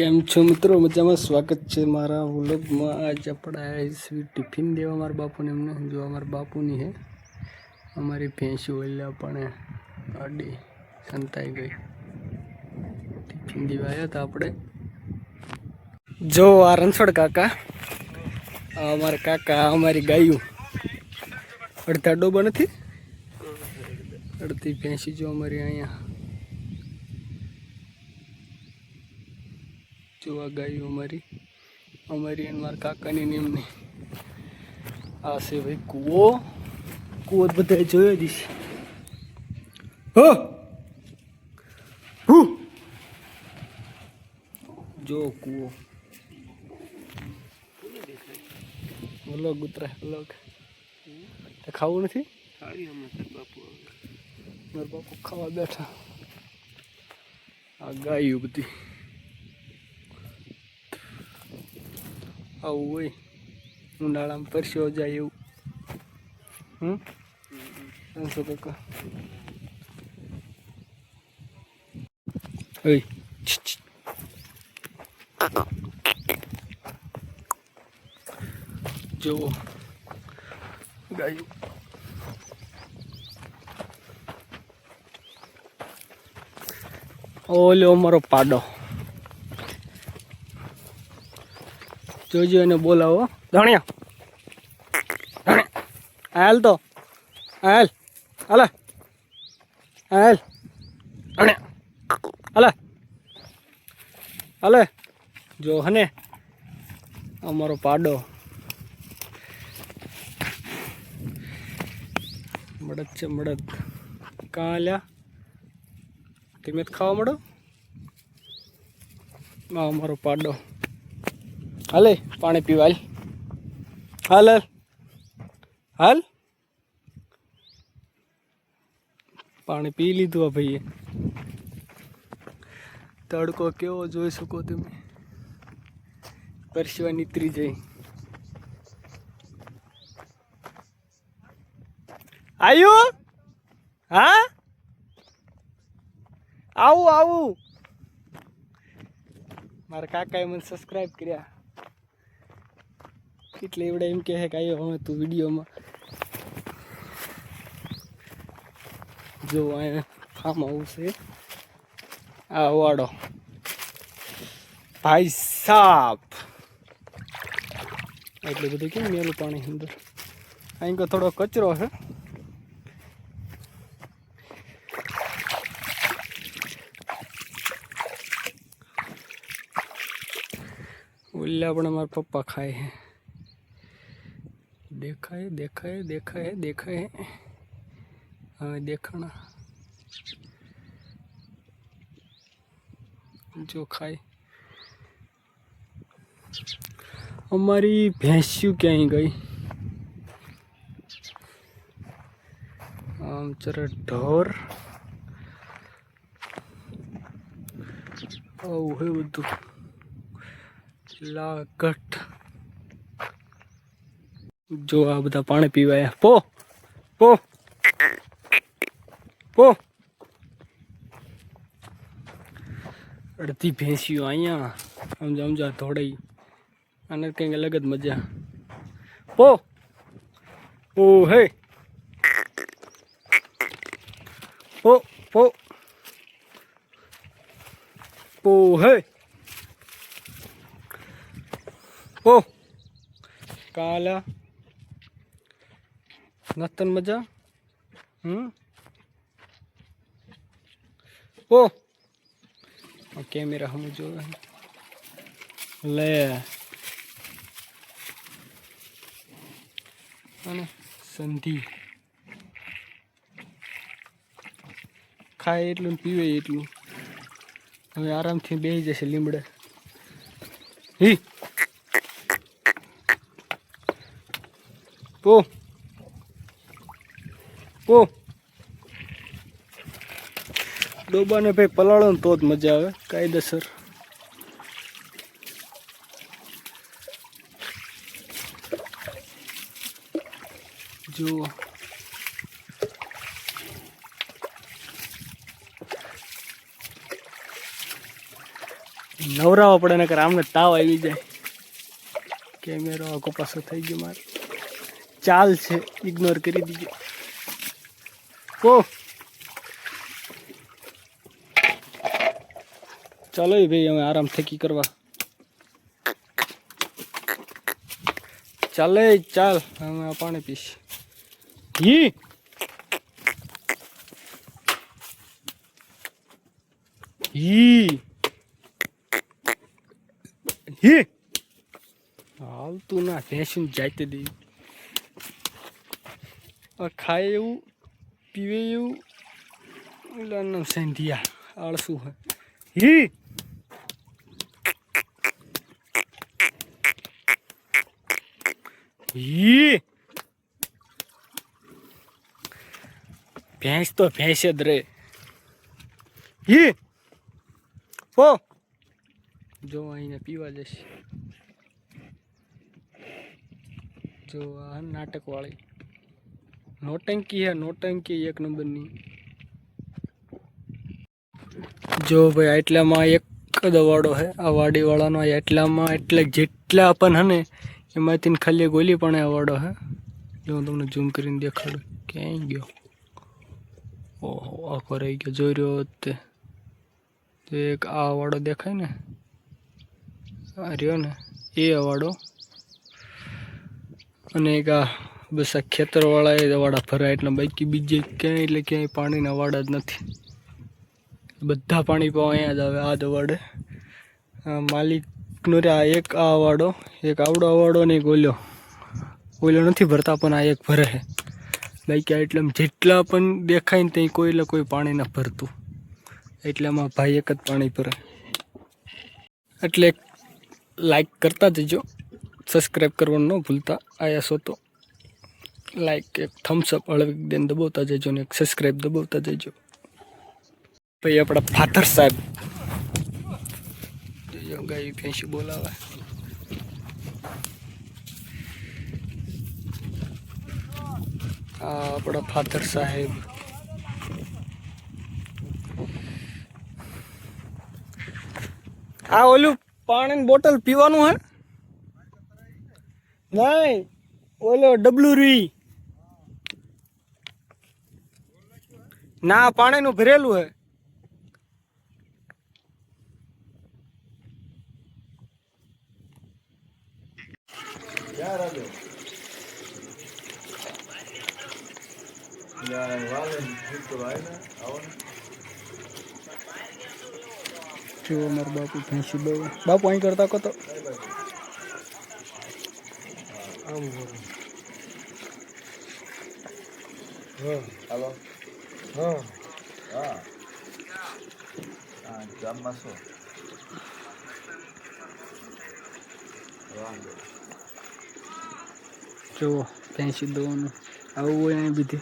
કેમ છો મિત્રો? મજામાં. સ્વાગત છે મારા વ્લોગમાં. આજ આપણે આવ્યા ટિફિન દેવા મારા બાપુને. એમને જો અમારા બાપુની હે અમારી ભેંસું એટલે પણ આડી સંતાઈ ગઈ. ટિફિન દેવા આવ્યા હતા આપણે. જો આ રણછોડ કાકા, અમારા કાકા, અમારી ગાયું અડધા ડોબા નથી, અડધી ભેંસી જો અમારી અહીંયા. જોવા ગાયું અમારી અને મારા કાકાની ને એમની. આ છે ભાઈ કૂવો. કૂવો બધા જોયો જ છે. જો કૂવો અલગ ઉતરાય અલગ. ખાવું નથી? મારા બાપુ ખાવા બેઠા. આ ગાયું બધી આવું હોય ઉનાળામાં પરસ્યો જાય એવું. શું કાકા ઓય જુઓ ગાયું. ઓલો અમારો પાડો જોજો, એને બોલાવો. ધણિયા હાલ તો હાલ હાલે હાલ હાલે હાલે. જો હને અમારો પાડો મળદ છે મળદ. કાં લ્યા તમે ખાવા મળો. અમારો પાડો હાલે પાણી પીવા. હાલ હાલ હાલ. પાણી પી લીધું આ ભાઈએ. તડકો કેવો જોઈ શકો તમે, પરસેવા નીતરી જાય. આયુ હા આવું આવું. મારા કાકાએ મને સબસ્ક્રાઈબ કર્યા એટલે એવડે એમ કહે કે આવ્યો હવે તું વિડીયોમાં. જો અહીંયા ફાર્મ હાઉસ છે. આ વાડો ભાઈ સાબ એટલે બધું કેમ મેલું પાણી અંદર. અહીં તો થોડો કચરો છે. ઓલા પણ અમારા પપ્પા ખાય છે. દેખાય દેખાય દેખાય દેખાય. હવે દેખાણા જો ખાય. અમારી ભેંસ્યું ક્યાંય ગઈ? આમ ચરે ઢોર આવું હે બધું. લાગટ જો આ બધા પાણી પીવાયા. પો પો પો. અડધી ભેંસીઓ અહીંયા સમજા સમજા ધોડાઈ. આને કંઈક અલગ જ મજા. પો ઓ હે પો પો પો હે પો. કાલા નતન મજા. પો કેમેરા હમ જો લે. અને સંધિ ખાય એટલું પીવે એટલું. હવે આરામથી બેસી જશે લીમડે. હી પો પો. ડોબાને ભાઈ પલાળો ને તો જ મજા આવે કાયદેસર. જુઓ નવરાવો પડે નકર આમને તાવ આવી જાય. કેમેરો આખો પાછો થઈ ગયો મારે. ચાલ છે ઇગ્નોર કરી દીજો. ઓ ચાલો ભાઈ અમે આરામ થકી કરવા. ચાલે ચાલ અમે આ પાણી પીશ. હી હી હી હાલતું ના ભેંસું જાતે દે. ખાય એવું પીવે એવું ઓલાનું સેંધિયા આળસું હોય. હી હી ભેંસ તો ભેંસ જ રે. હી હો જો અહીંયા પીવા જશે. જો આ નાટક વાળી નોટંકી હે. નોટંકી એક નંબરની. જો ભાઈ એટલામાં એક જ અવાડો હે આ વાડીવાળાનો. એટલામાં એટલે જેટલા પણ હે ને એમાંથી ખાલી ગોલી પણ અવાડો હે. જો હું તમને ઝૂમ કરીને દેખાડું. ક્યાંય ગયો? ઓહો આખો રહી ગયો. જોઈ રહ્યો તે એક આ અવાડો દેખાય ને આ રહ્યો ને એ અવાડો. અને એક આ બસ આ ખેતરવાળા એ અવાડા ભરાય એટલે બાકી બીજે ક્યાંય એટલે ક્યાંય પાણીના અવાડા જ નથી. બધા પાણી પાવા અહીંયા જ આવે આ જ અવાડે. માલિકનો રે આ એક આ અવાડો એક આવડો અવાડો ને એક ઓલો નથી ભરતા પણ આ એક ભરે છે. બાકી આ એટલે જેટલા પણ દેખાય ને ત્યાં કોઈ એટલે કોઈ પાણી ન ભરતું. એટલામાં ભાઈ એક જ પાણી ભરે. એટલે લાઈક કરતા જજો. સબસ્ક્રાઈબ કરવાનું ન ભૂલતા. આયા છો તો લાઈક એક થમ્સઅપ હળવી દેન દબાવતા જજો ને એક સબસ્ક્રાઈબ દબાવતા જજો. ભાઈ આપણા ફાધર સાહેબ ગાય ભેંસી બોલાવે. આ આપણા ફાધર સાહેબ. આ ઓલું પાણીની બોટલ પીવાનું હે? નહીં ઓલો ડબલું રૂઈ ના પાણીનું ભરેલું હે. જો અમારા બાપુ ભેંસી દો. બાપુ અહીં કરતા કો તો હાલો હા હા હા ગામમાં શું જો ભેંસી દોવાનું આવું હોય અહીં બીજે.